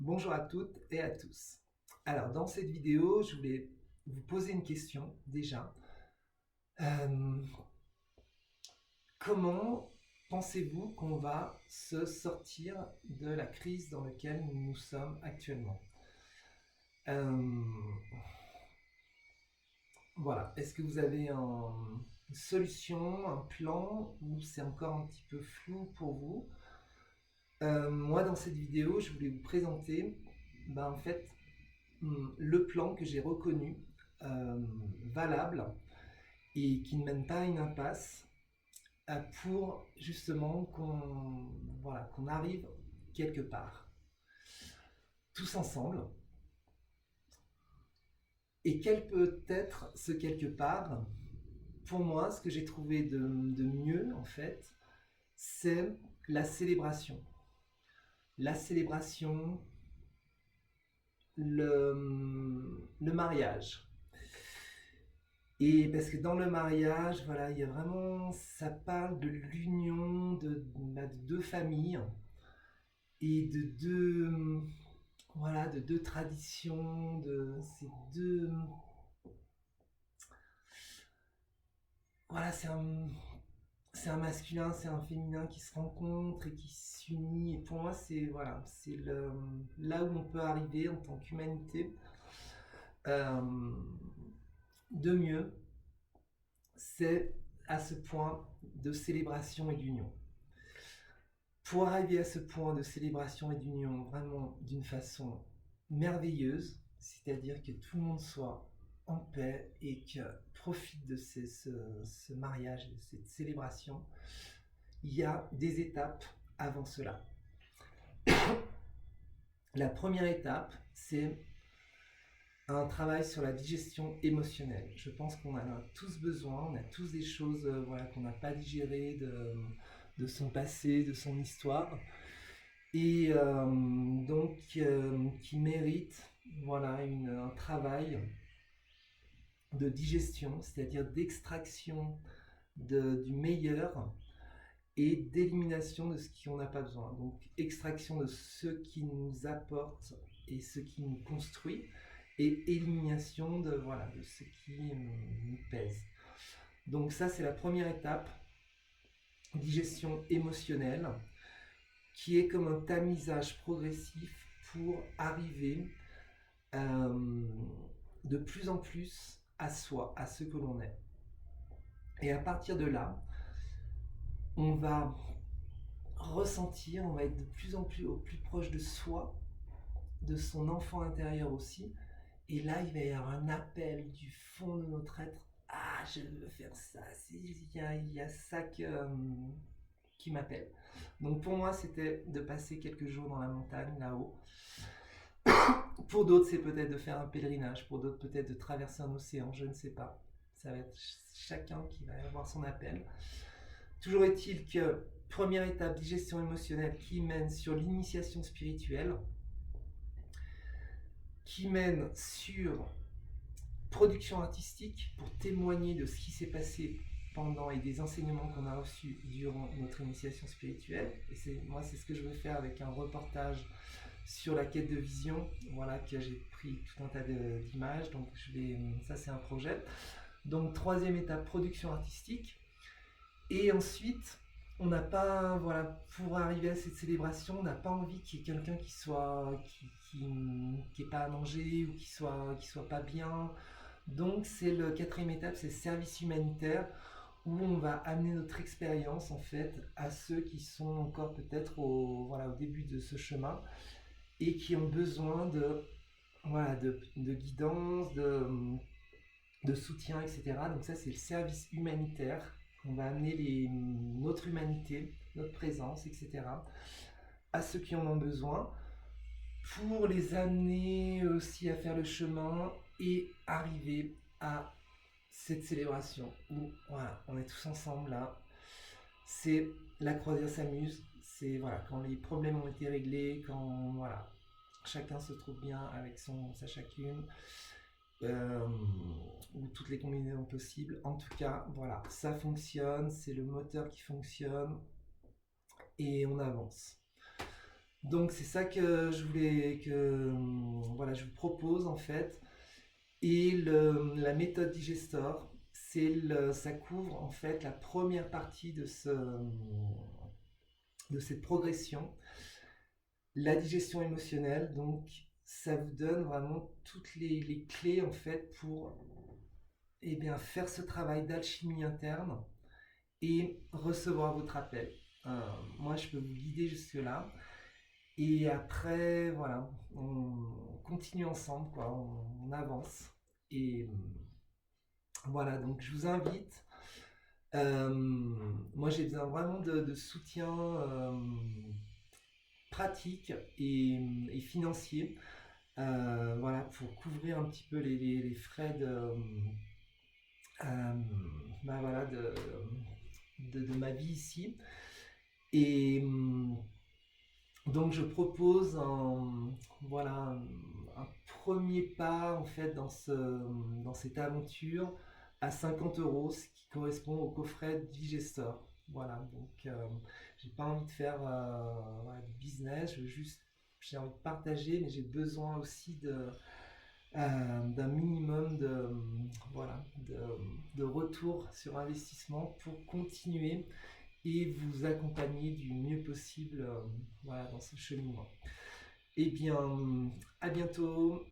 Bonjour à toutes et à tous. Alors, dans cette vidéo, je voulais vous poser une question déjà. Euh, Comment pensez-vous qu'on va se sortir de la crise dans laquelle nous sommes actuellement? Euh, voilà, est-ce que vous avez une solution, un plan, ou c'est encore un petit peu flou pour vous? Moi, dans cette vidéo, je voulais vous présenter, en fait, le plan que j'ai reconnu euh, valable et qui ne mène pas à une impasse pour justement qu'on arrive quelque part tous ensemble. Et quel peut être ce quelque part? Pour moi, ce que j'ai trouvé de mieux en fait, c'est la célébration. La célébration, le mariage. Et parce que dans le mariage, voilà, il y a vraiment, ça parle de l'union de deux familles et de deux traditions, de ces deux, voilà, c'est un masculin, c'est un féminin qui se rencontrent et qui s'unit. Et pour moi, c'est là où on peut arriver en tant qu'humanité euh, de mieux, c'est à ce point de célébration et d'union. Pour arriver à ce point de célébration et d'union vraiment d'une façon merveilleuse, c'est-à-dire que tout le monde soit en paix et que profite de ce mariage, de cette célébration, il y a des étapes avant cela. La première étape, c'est un travail sur la digestion émotionnelle. Je pense qu'on en a tous besoin, on a tous des choses qu'on n'a pas digérées de son passé, de son histoire, et qui mérite un travail de digestion, c'est-à-dire d'extraction du meilleur et d'élimination de ce qu'on n'a pas besoin. Donc extraction de ce qui nous apporte et ce qui nous construit, et élimination de ce qui nous pèse. Donc ça, c'est la première étape, digestion émotionnelle, qui est comme un tamisage progressif pour arriver euh, de plus en plus à soi, à ce que l'on est. Et à partir de là, on va ressentir, on va être de plus en plus au plus proche de soi, de son enfant intérieur aussi. Et là, il va y avoir un appel du fond de notre être. Ah, je veux faire ça. Il y a ça qui m'appelle. Donc pour moi, c'était de passer quelques jours dans la montagne, là-haut. Pour d'autres, c'est peut-être de faire un pèlerinage. Pour d'autres, peut-être de traverser un océan. Je ne sais pas. Ça va être chacun qui va avoir son appel. Toujours est-il que première étape, digestion émotionnelle qui mène sur l'initiation spirituelle, qui mène sur production artistique pour témoigner de ce qui s'est passé pendant et des enseignements qu'on a reçus durant notre initiation spirituelle. Et c'est ce que je veux faire avec un reportage sur la quête de vision, voilà, que j'ai pris tout un tas d'images. Donc ça c'est un projet. Donc troisième étape, production artistique. Et ensuite, on n'a pas, voilà, pour arriver à cette célébration, on n'a pas envie qu'il y ait quelqu'un qui ait pas à manger ou qui soit pas bien. Donc c'est le quatrième étape, c'est le service humanitaire, où on va amener notre expérience en fait à ceux qui sont encore peut-être au début de ce chemin et qui ont besoin de guidance, de soutien, etc. Donc ça c'est le service humanitaire. On va amener notre humanité, notre présence, etc. à ceux qui en ont besoin, pour les amener aussi à faire le chemin et arriver à cette célébration où voilà, on est tous ensemble là. C'est la croisière s'amuse. C'est voilà, quand les problèmes ont été réglés, quand voilà, chacun se trouve bien avec sa chacune, euh, ou toutes les combinaisons possibles. En tout cas, voilà, ça fonctionne, c'est le moteur qui fonctionne et on avance. Donc c'est ça que je voulais que voilà, je vous propose en fait. Et la méthode Digestor, ça couvre en fait la première partie de cette progression, la digestion émotionnelle. Donc ça vous donne vraiment toutes les clés en fait pour bien, faire ce travail d'alchimie interne et recevoir votre appel. Euh, Moi, je peux vous guider jusque-là. Et après, voilà, on continue ensemble, quoi, on avance. Et voilà, donc je vous invite. Euh, Moi, j'ai besoin vraiment de soutien pratique et financier, voilà, pour couvrir un petit peu les frais euh, voilà, de ma vie ici. Et donc je propose voilà, un premier pas en fait dans cette aventure à 50 €, ce qui correspond au coffret Digestor. Voilà, donc j'ai pas envie de faire voilà, du business, j'ai envie de partager, mais j'ai besoin aussi d'un minimum voilà, de retour sur investissement pour continuer et vous accompagner du mieux possible voilà, dans ce cheminement. Eh bien, à bientôt.